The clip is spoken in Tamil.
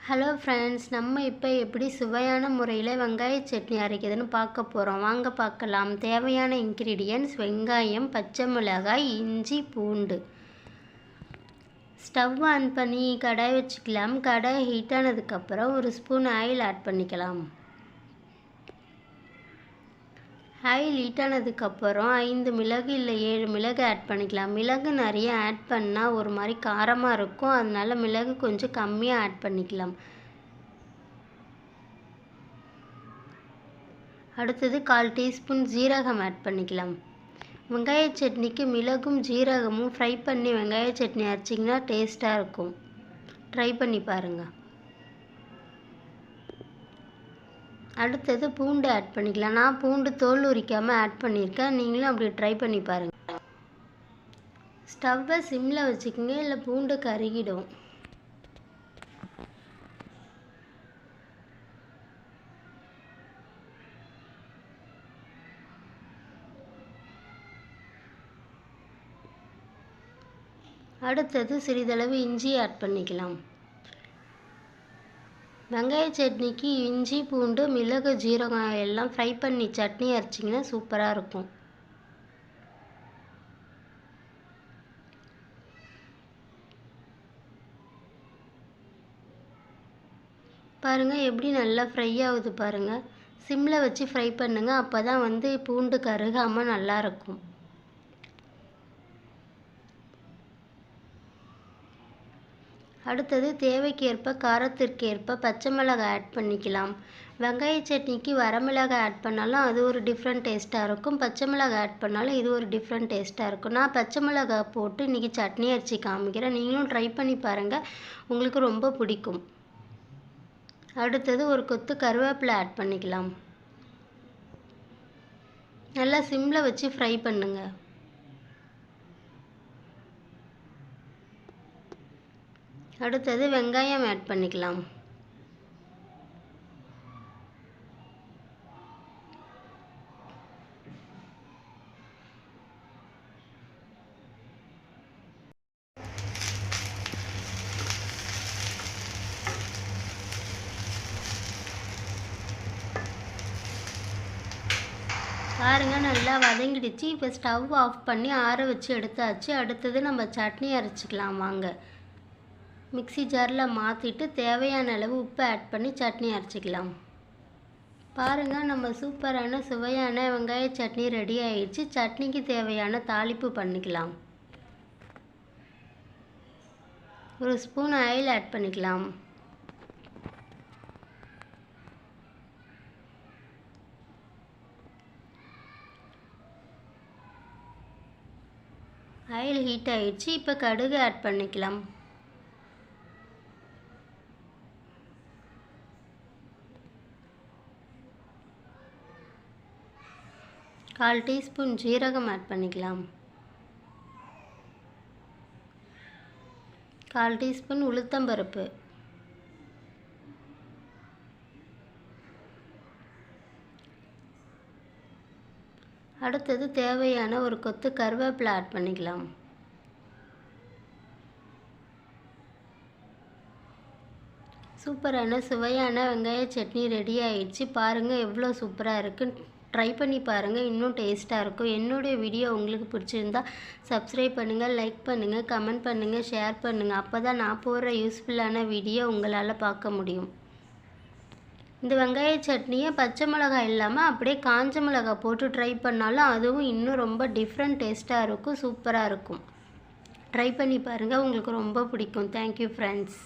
ஹலோ ஃப்ரெண்ட்ஸ், நம்ம இப்போ எப்படி சுவையான முறையில் வெங்காய சட்னி அரைக்கிறதுன்னு பார்க்க போகிறோம். வாங்க பார்க்கலாம். தேவையான இன்க்ரீடியன்ட்ஸ்: வெங்காயம், பச்சை மிளகாய், இஞ்சி, பூண்டு. ஸ்டவ் ஆன் பண்ணி கடாய் வச்சுக்கலாம். கடாய் ஹீட் ஆனதுக்கப்புறம் ஒரு ஸ்பூன் ஆயில் ஆட் பண்ணிக்கலாம். ஆயில் ஹீட் ஆனதுக்கப்புறம் 5 மிளகு இல்லை 7 மிளகு ஆட் பண்ணிக்கலாம். மிளகு நிறைய ஆட் பண்ணால் ஒரு மாதிரி காரமாக இருக்கும், அதனால் மிளகு கொஞ்சம் கம்மியாக ஆட் பண்ணிக்கலாம். அடுத்தது 1/4 டீஸ்பூன் ஜீரகம் ஆட் பண்ணிக்கலாம். வெங்காய சட்னிக்கு மிளகும் ஜீரகமும் ஃப்ரை பண்ணி வெங்காய சட்னி அரைச்சிங்கன்னா டேஸ்ட்டாக இருக்கும். ட்ரை பண்ணி பாருங்கள். அடுத்தது பூண்டு ஆட் பண்ணிக்கலாம். நான் பூண்டு தோல் உரிக்காமல் ஆட் பண்ணியிருக்கேன். நீங்களும் அப்படி ட்ரை பண்ணி பாருங்கள். ஸ்டவ்வை சிம்மில் வச்சுக்கோங்க, இல்லை பூண்டு கருகிடும். அடுத்தது சிறிதளவு இஞ்சி ஆட் பண்ணிக்கலாம். வெங்காய சட்னிக்கு இஞ்சி, பூண்டு, மிளகு, ஜீரகம் எல்லாம் ஃப்ரை பண்ணி சட்னி அரைச்சிங்கன்னா சூப்பராக இருக்கும். பாருங்கள் எப்படி நல்லா ஃப்ரை ஆகுது பாருங்கள். சிம்மில் வச்சு ஃப்ரை பண்ணுங்கள், அப்போ தான் பூண்டு கருகாமல் நல்லாயிருக்கும். அடுத்தது தேவைக்கேற்ப காரத்திற்கேற்ப பச்சை மிளகாய் ஆட் பண்ணிக்கலாம். வெங்காய சட்னிக்கு வரமிளகாய் ஆட் பண்ணாலும் அது ஒரு டிஃப்ரெண்ட் டேஸ்ட்டாக இருக்கும், பச்சை மிளகாய் ஆட் பண்ணாலும் இது ஒரு டிஃப்ரெண்ட் டேஸ்ட்டாக இருக்கும். நான் பச்சை மிளகாய் போட்டு இன்றைக்கி சட்னி அரைச்சி காமிக்கிறேன். நீங்களும் ட்ரை பண்ணி பாருங்கள், உங்களுக்கு ரொம்ப பிடிக்கும். அடுத்தது ஒரு கொத்து கருவேப்பிலை ஆட் பண்ணிக்கலாம். நல்லா சிம்மில் வச்சு ஃப்ரை பண்ணுங்கள். அடுத்தது வெங்காயம் ஆட் பண்ணிக்கலாம். பாருங்கள் நல்லா வதங்கிடுச்சு. இப்போ ஸ்டவ் ஆஃப் பண்ணி ஆற வச்சு எடுத்தாச்சு. அடுத்தது நம்ம சட்னி அரைச்சிக்கலாம் வாங்க. மிக்ஸி ஜாரில் மாற்றிட்டு தேவையான அளவு உப்பு ஆட் பண்ணி சட்னி அரைச்சிக்கலாம். பாருங்கள் நம்ம சூப்பரான சுவையான வெங்காய சட்னி ரெடி ஆயிடுச்சு. சட்னிக்கு தேவையான தாளிப்பு பண்ணிக்கலாம். ஒரு ஸ்பூன் ஆயில் ஆட் பண்ணிக்கலாம். ஆயில் ஹீட் ஆயிடுச்சு. இப்போ கடுகு ஆட் பண்ணிக்கலாம். கால் டீஸ்பூன் ஜீரகம் ஆட் பண்ணிக்கலாம். 1/4 டீஸ்பூன் உளுத்தம்பருப்பு. அடுத்தது தேவையான ஒரு கொத்து கருவேப்பிலை ஆட் பண்ணிக்கலாம். சூப்பரான சுவையான வெங்காய சட்னி ரெடி ஆயிடுச்சு. பாருங்கள் எவ்வளோ சூப்பராக இருக்குது. ட்ரை பண்ணி பாருங்கள், இன்னும் டேஸ்ட்டாக இருக்கும். என்னுடைய வீடியோ உங்களுக்கு பிடிச்சிருந்தா சப்ஸ்கிரைப் பண்ணுங்கள், லைக் பண்ணுங்கள், கமெண்ட் பண்ணுங்கள், ஷேர் பண்ணுங்கள். அப்போ தான் நான் போடுற யூஸ்ஃபுல்லான வீடியோ உங்களால் பார்க்க முடியும். இந்த வெங்காய சட்னியை பச்சை மிளகாய் இல்லாமல் அப்படியே காஞ்ச மிளகாய் போட்டு ட்ரை பண்ணாலும் அதுவும் இன்னும் ரொம்ப டிஃப்ரெண்ட் டேஸ்ட்டாக இருக்கும், சூப்பராக இருக்கும். ட்ரை பண்ணி பாருங்கள், உங்களுக்கு ரொம்ப பிடிக்கும். Thank you friends.